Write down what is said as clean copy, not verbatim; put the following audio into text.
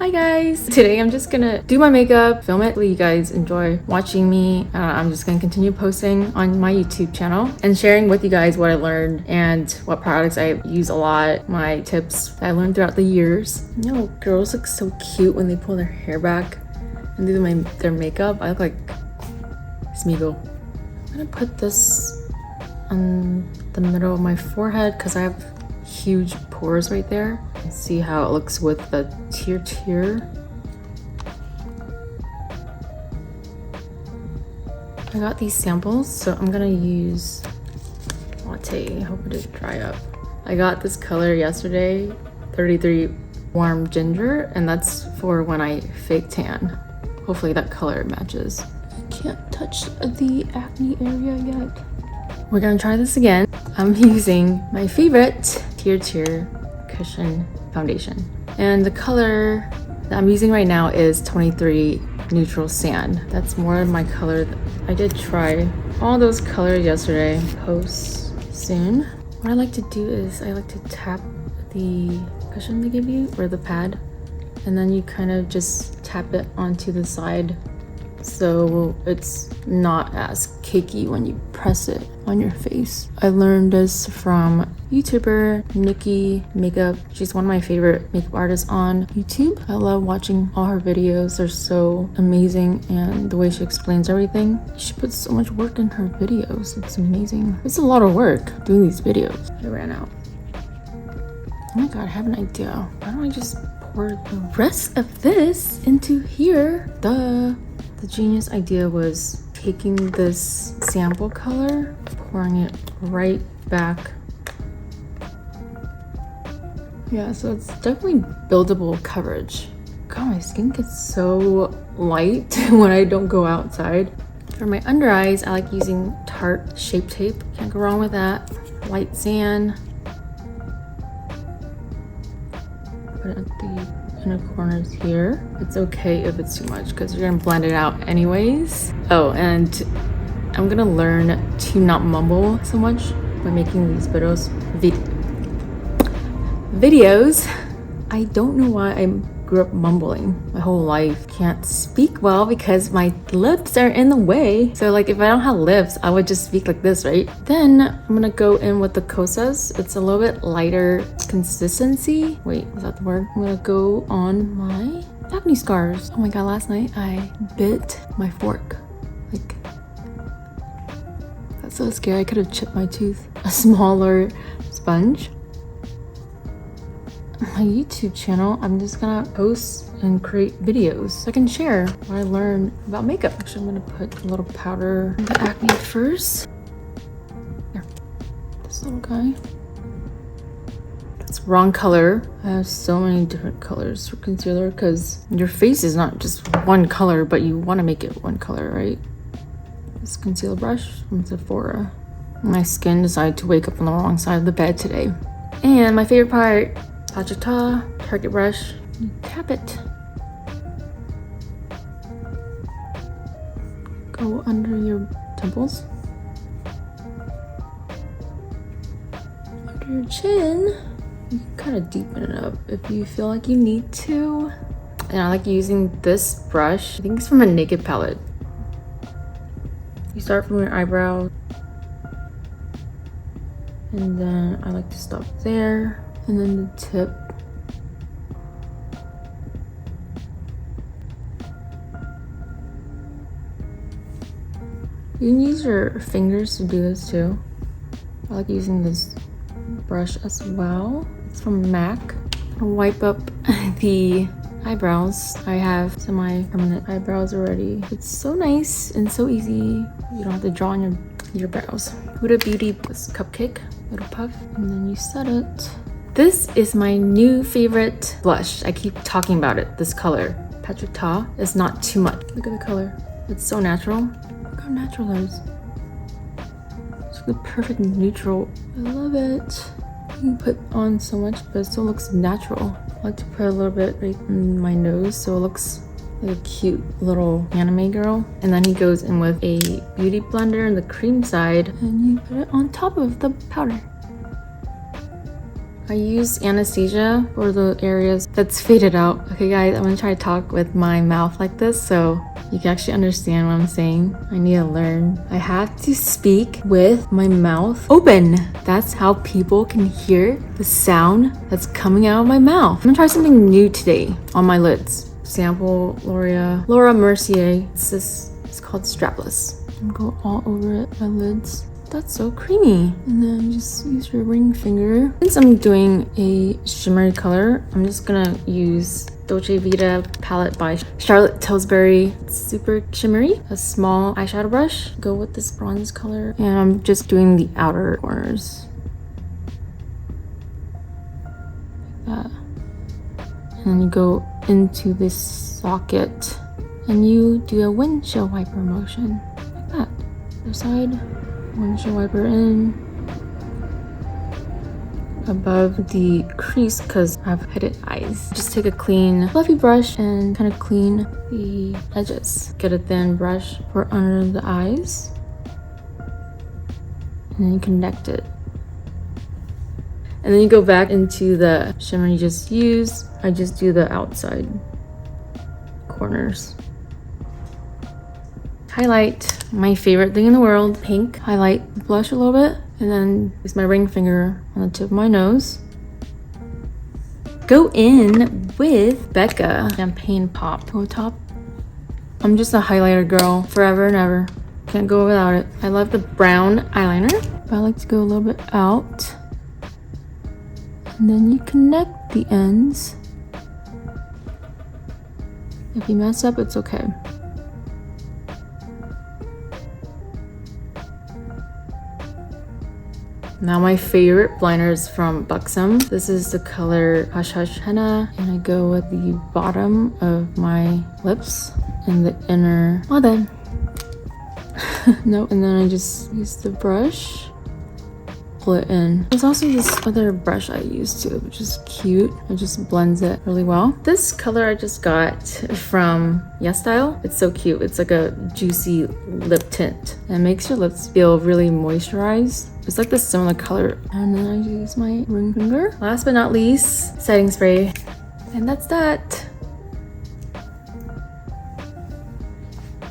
Hi guys! Today I'm just gonna do my makeup, film it. Hopefully you guys enjoy watching me. I'm just gonna continue posting on my YouTube channel and sharing with you guys what I learned and what products I use a lot, my tips that I learned throughout the years. You know, girls look so cute when they pull their hair back and do their makeup. I look like Smeagol. I'm gonna put this on the middle of my forehead because I have huge pores right there. See how it looks with the Tir Tir. I got these samples, so I'm gonna use latte. Hope it didn't dry up. I got this color yesterday, 33 warm ginger, and that's for when I fake tan. Hopefully that color matches. I can't touch the acne area yet. We're gonna try this again. I'm using my favorite Tir Tir cushion foundation, and the color that I'm using right now is 23 neutral sand. That's more of my color. I did try all those colors yesterday. Post soon. What I like to do is I like to tap the cushion they give you, or the pad, and then you kind of just tap it onto the side so it's not as cakey when you press it on your face. I learned this from YouTuber Nikki Makeup. She's one of my favorite makeup artists on YouTube. I love watching all her videos. They're so amazing, and the way she explains everything. She puts so much work in her videos. It's amazing. It's a lot of work doing these videos. I ran out. Oh my god, I have an idea. Why don't I just pour the rest of this into here? The genius idea was taking this sample color, pouring it right back. Yeah, so it's definitely buildable coverage. God, my skin gets so light when I don't go outside. For my under eyes, I like using Tarte Shapetape. Can't go wrong with that. Light sand. Put it at the inner corners here. It's okay if it's too much because you're gonna blend it out anyways. Oh, and I'm gonna learn to not mumble so much by making these videos. I don't know why I grew up mumbling my whole life. Can't speak well because my lips are in the way. So like if I don't have lips, I would just speak like this, right? Then I'm gonna go in with the Kosas. It's a little bit lighter consistency. Wait, is that the word? I'm gonna go on my acne scars. Oh my god, last night I bit my fork. Like, that's so scary. I could have chipped my tooth. A smaller sponge. My YouTube channel, I'm just gonna post and create videos so I can share what I learned about makeup. Actually, I'm gonna put a little powder on the acne first. Here, this little guy. That's wrong color. I have so many different colors for concealer because your face is not just one color, but you want to make it one color, right? This concealer brush from Sephora. My skin decided to wake up on the wrong side of the bed today. And my favorite part, Target brush, you tap it. Go under your temples. Under your chin. You can kind of deepen it up if you feel like you need to. And I like using this brush. I think it's from a Naked palette. You start from your eyebrow. And then I like to stop there. And then the tip. You can use your fingers to do this too. I like using this brush as well. It's from MAC. I'll wipe up the eyebrows. I have semi-permanent eyebrows already. It's so nice and so easy. You don't have to draw on your brows. Huda Beauty, this cupcake, little puff, and then you set it. This is my new favorite blush. I keep talking about it. This color, Patrick Ta, is not too much. Look at the color. It's so natural. Look how natural it is. It's the perfect neutral. I love it. You can put on so much, but it still looks natural. I like to put a little bit right in my nose so it looks like a cute little anime girl. And then he goes in with a beauty blender on the cream side, and you put it on top of the powder. I use Anastasia for the areas that's faded out. Okay guys, I'm gonna try to talk with my mouth like this so you can actually understand what I'm saying. I need to learn. I have to speak with my mouth open. That's how people can hear the sound that's coming out of my mouth. I'm gonna try something new today on my lids. Sample Laura Mercier. It's called Strapless. And go all over it, my lids. That's so creamy. And then just use your ring finger. Since I'm doing a shimmery color, I'm just gonna use Dolce Vita palette by Charlotte Tilbury. It's super shimmery. A small eyeshadow brush. Go with this bronze color. And I'm just doing the outer corners. Like that. And then you go into this socket and you do a windshield wiper motion. Like that. Other side. Windshield wiper in above the crease because I have hooded eyes. Just take a clean fluffy brush and kind of clean the edges. Get a thin brush for under the eyes and then you connect it. And then you go back into the shimmer you just used. I just do the outside corners. Highlight, my favorite thing in the world, pink. Highlight the blush a little bit and then use my ring finger on the tip of my nose. Go in with Becca Champagne Pop Pro Top. I'm just a highlighter girl forever and ever. Can't go without it. I love the brown eyeliner, but I like to go a little bit out. And then you connect the ends. If you mess up, it's okay. Now my favorite liner is from Buxom. This is the color Hush Hush Henna. And I go with the bottom of my lips and the inner. Well then. Nope. And then I just use the brush. Pull it in. There's also this other brush I use too, which is cute. It just blends it really well. This color I just got from Yes Style. It's so cute. It's like a juicy lip tint. And it makes your lips feel really moisturized. It's like this similar color. And then I use my ring finger. Last but not least, setting spray. And that's that.